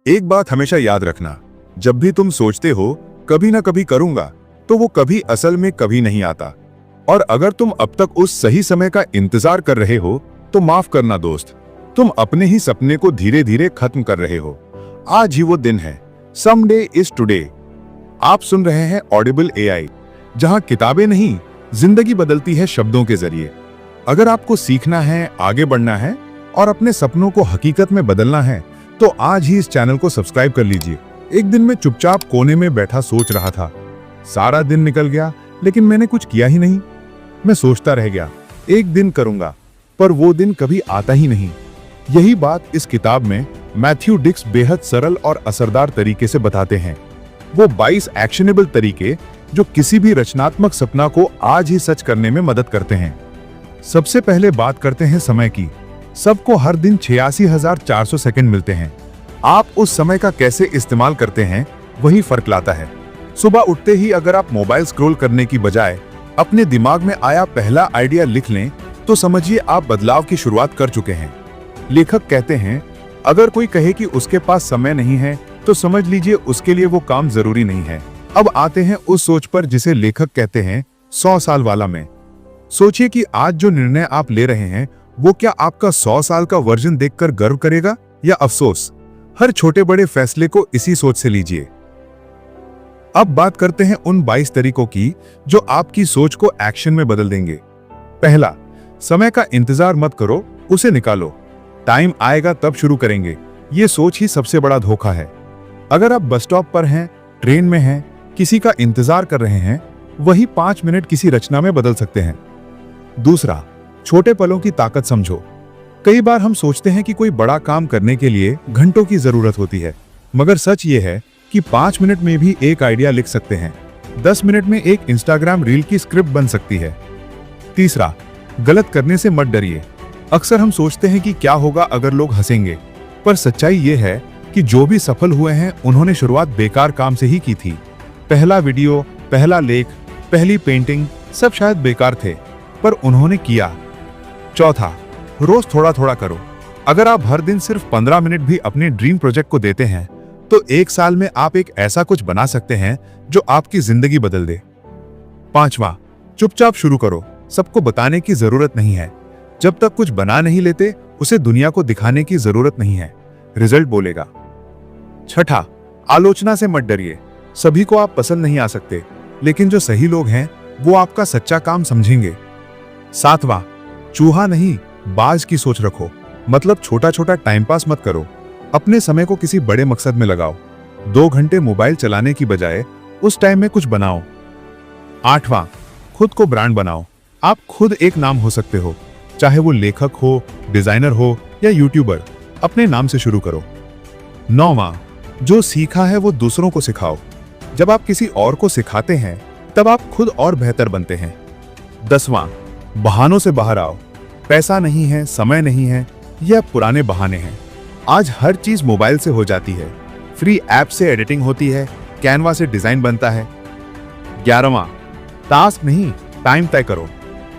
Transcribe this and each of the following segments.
एक बात हमेशा याद रखना, जब भी तुम सोचते हो कभी ना कभी करूंगा, तो वो कभी असल में कभी नहीं आता। और अगर तुम अब तक उस सही समय का इंतजार कर रहे हो तो माफ करना दोस्त, तुम अपने ही सपने को धीरे धीरे खत्म कर रहे हो। आज ही वो दिन है, समडे इज टुडे। आप सुन रहे हैं ऑडिबल एआई, जहां किताबें नहीं, जिंदगी बदलती है शब्दों के जरिए। अगर आपको सीखना है, आगे बढ़ना है और अपने सपनों को हकीकत में बदलना है, तो आज ही इस चैनल को सब्सक्राइब कर लीजिए। एक दिन मैं चुपचाप कोने में बैठा सोच रहा था। सारा दिन निकल गया लेकिन मैंने कुछ किया ही नहीं। मैं सोचता रह गया, एक दिन करूंगा, पर वो दिन कभी आता ही नहीं। यही बात इस किताब में मैथ्यू डिक्स बेहद सरल और असरदार तरीके से बताते हैं। वो 22 एक्शनेबल तरीके जो किसी भी रचनात्मक सपना को आज ही सच करने में मदद करते हैं। सबसे पहले बात करते हैं समय की। सबको हर दिन 86,400 सेकंड मिलते हैं। आप उस समय का कैसे इस्तेमाल करते हैं, वही फर्क लाता है। सुबह उठते ही अगर आप मोबाइल स्क्रॉल करने की बजाय अपने दिमाग में आया पहला आइडिया लिख लें, तो समझिए आप बदलाव की शुरुआत कर चुके हैं। लेखक कहते हैं, अगर कोई कहे कि उसके पास समय नहीं है, तो समझ लीजिए उसके लिए वो काम जरूरी नहीं है। अब आते हैं उस सोच पर जिसे लेखक कहते हैं 100 साल वाला मैं। सोचिए कि आज जो निर्णय आप ले रहे हैं, वो क्या आपका 100 साल का वर्जन देखकर गर्व करेगा या अफसोस। हर छोटे बड़े फैसले को इसी सोच से लीजिए। अब बात करते हैं उन 22 तरीकों की जो आपकी सोच को एक्शन में बदल देंगे। पहला, समय का इंतजार मत करो, उसे निकालो। टाइम आएगा तब शुरू करेंगे, ये सोच ही सबसे बड़ा धोखा है। अगर आप बस स्टॉप पर हैं, ट्रेन में हैं, किसी का इंतजार कर रहे हैं, वही 5 मिनट किसी रचना में बदल सकते हैं। दूसरा, छोटे पलों की ताकत समझो। कई बार हम सोचते हैं कि कोई बड़ा काम करने के लिए घंटों की जरूरत होती है, मगर सच ये है कि 5 मिनट में भी एक आइडिया लिख सकते हैं। 10 मिनट में एक इंस्टाग्राम रील की स्क्रिप्ट बन सकती है। तीसरा, गलत करने से मत डरिए। अक्सर हम सोचते हैं कि क्या होगा अगर लोग हंसेंगे, पर सच्चाई ये है कि जो भी सफल हुए हैं, उन्होंने शुरुआत बेकार काम से ही की थी। पहला वीडियो, पहला लेख, पहली पेंटिंग, सब शायद बेकार थे, पर उन्होंने किया। चौथा, रोज थोड़ा थोड़ा करो। अगर आप हर दिन सिर्फ 15 मिनट भी अपने ड्रीम प्रोजेक्ट को देते हैं, तो 1 साल में आप एक ऐसा कुछ बना सकते हैं जो आपकी जिंदगी बदल दे। पांचवा, चुपचाप शुरू करो। सबको बताने की जरूरत नहीं है। जब तक कुछ बना नहीं लेते, उसे दुनिया को दिखाने की जरूरत नहीं है, रिजल्ट बोलेगा। छठा, आलोचना से मत डरिए। सभी को आप पसंद नहीं आ सकते, लेकिन जो सही लोग हैं, वो आपका सच्चा काम समझेंगे। सातवां, चूहा नहीं, बाज की सोच रखो। मतलब छोटा छोटा टाइम पास मत करो, अपने समय को किसी बड़े मकसद में लगाओ। 2 घंटे मोबाइल चलाने की बजाय उस टाइम में कुछ बनाओ। आठवां, खुद को ब्रांड बनाओ। आप खुद एक नाम हो सकते हो, चाहे वो लेखक हो, डिजाइनर हो या यूट्यूबर। अपने नाम से शुरू करो। 9वां, जो सीखा है वो दूसरों को सिखाओ। जब आप किसी और को सिखाते हैं, तब आप खुद और बेहतर बनते हैं। 10वां, बहानों से बाहर आओ। पैसा नहीं है, समय नहीं है, यह पुराने बहाने हैं। आज हर चीज मोबाइल से हो जाती है। फ्री ऐप से एडिटिंग होती है, कैनवा से डिजाइन बनता है। 11वां, टास्क नहीं, टाइम तय करो।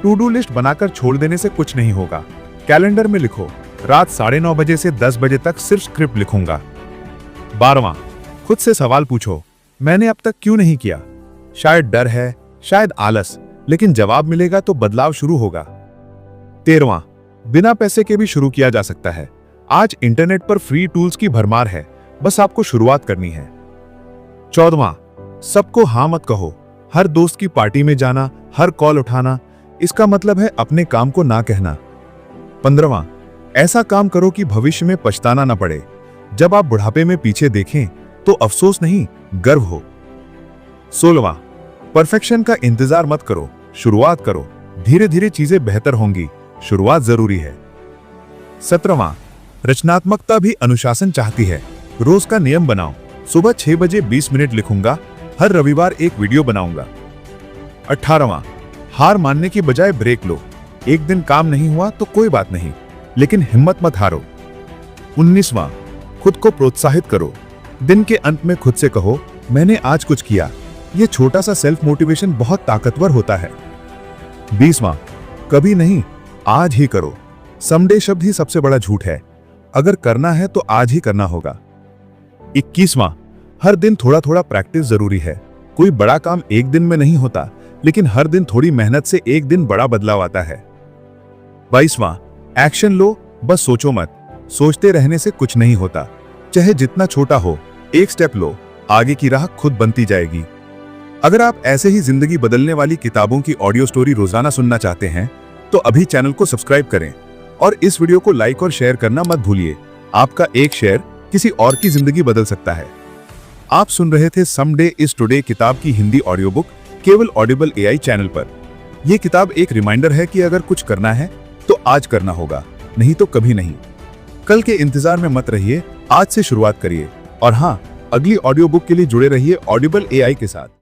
टू डू लिस्ट बनाकर छोड़ देने से कुछ नहीं होगा। कैलेंडर में लिखो, रात 9:30 बजे से 10 बजे तक सिर्फ स्क्रिप्ट लिखूंगा। 12वां, खुद से सवाल पूछो, मैंने अब तक क्यों नहीं किया। शायद डर है, शायद आलस, लेकिन जवाब मिलेगा तो बदलाव शुरू होगा। 13वां, बिना पैसे के भी शुरू किया जा सकता है। आज इंटरनेट पर फ्री टूल्स की भरमार है, बस आपको शुरुआत करनी है। 14वां, सबको हाँ मत कहो। हर दोस्त की पार्टी में जाना, हर कॉल उठाना, इसका मतलब है अपने काम को ना कहना। 15वां, ऐसा काम करो कि भविष्य में पछताना न पड़े। जब आप बुढ़ापे में पीछे देखें तो अफसोस नहीं, गर्व हो। 16वां, परफेक्शन का इंतजार मत करो, शुरुआत करो। धीरे धीरे चीजें बेहतर होंगी, शुरुआत जरूरी है। 17वां, रचनात्मकता भी अनुशासन चाहती है। रोज का नियम बनाओ, सुबह 6 बजे 20 मिनट लिखूंगा, हर रविवार एक वीडियो बनाऊंगा। 18वां, हार मानने की बजाय ब्रेक लो। एक दिन काम नहीं हुआ तो कोई बात नहीं, लेकिन हिम्मत मत हारो। 19वां, खुद को प्रोत्साहित करो। दिन के अंत में खुद से कहो, मैंने आज कुछ किया। यह छोटा सा सेल्फ मोटिवेशन बहुत ताकतवर होता है। 20वां, कभी नहीं, आज ही करो। समडे शब्द ही सबसे बड़ा झूठ है। अगर करना है तो आज ही करना होगा। 21वां, हर दिन थोड़ा थोड़ा प्रैक्टिस जरूरी है। कोई बड़ा काम एक दिन में नहीं होता, लेकिन हर दिन थोड़ी मेहनत से एक दिन बड़ा बदलाव आता है। 22वां, एक्शन लो, बस सोचो मत। सोचते रहने से कुछ नहीं होता। चाहे जितना छोटा हो, एक स्टेप लो, आगे की राह खुद बनती जाएगी। अगर आप ऐसे ही जिंदगी बदलने वाली किताबों की ऑडियो स्टोरी रोजाना सुनना चाहते हैं, तो अभी चैनल को सब्सक्राइब करें और इस वीडियो को लाइक और शेयर करना मत भूलिए। आपका एक शेयर किसी और की जिंदगी बदल सकता है। आप सुन रहे थे समडे इज टुडे किताब की हिंदी ऑडियो बुक केवल ऑडिबल एआई चैनल पर। यह किताब एक रिमाइंडर है कि अगर कुछ करना है तो आज करना होगा, नहीं तो कभी नहीं। कल के इंतजार में मत रहिए, आज से शुरुआत करिए। और हाँ, अगली ऑडियो बुक के लिए जुड़े रहिए ऑडिबल एआई के साथ।